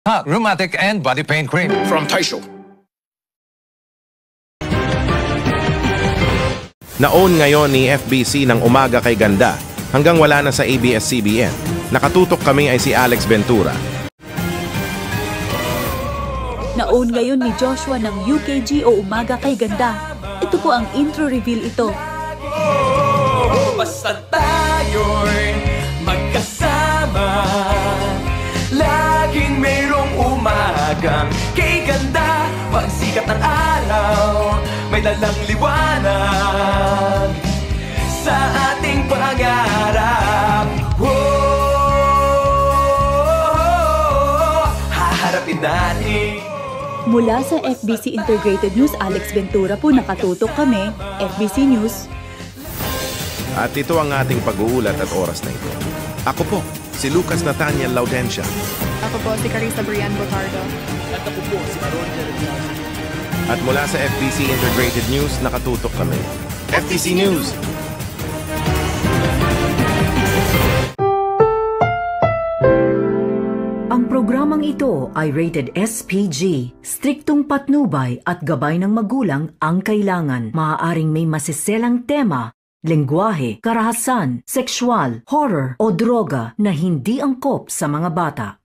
Rheumatic and body pain cream from Taisho. Naon ngayon ni FBC ng umaga kay ganda hanggang wala na sa ABS-CBN. Nakatutok kami ay si Alex Ventura. Naon ngayon ni Joshua ng UKG o umaga kay ganda. Ito po ang intro reveal ito. Basta tayo'y magkasama, laging mayroong umagang kay ganda. Pagsikat ng araw, may dalang liwanag sa ating pangarap. Haharapin natin. Mula sa FBC Integrated News, Alex Ventura po, nakatutok kami, FBC News. At ito ang ating pag-uulat at oras na ito. Ako po, si Lucas Nathaniel Laudentia. Ako po si Carissa Brian Botardo. At ako po si Aaron Jeremias. At mula sa FBC Integrated News, nakatutok kami. FBC News! Ang programang ito ay rated SPG. Striktong patnubay at gabay ng magulang ang kailangan. Maaaring may masiselang tema, lengguwahe, karahasan, sexual, horror o droga na hindi angkop sa mga bata.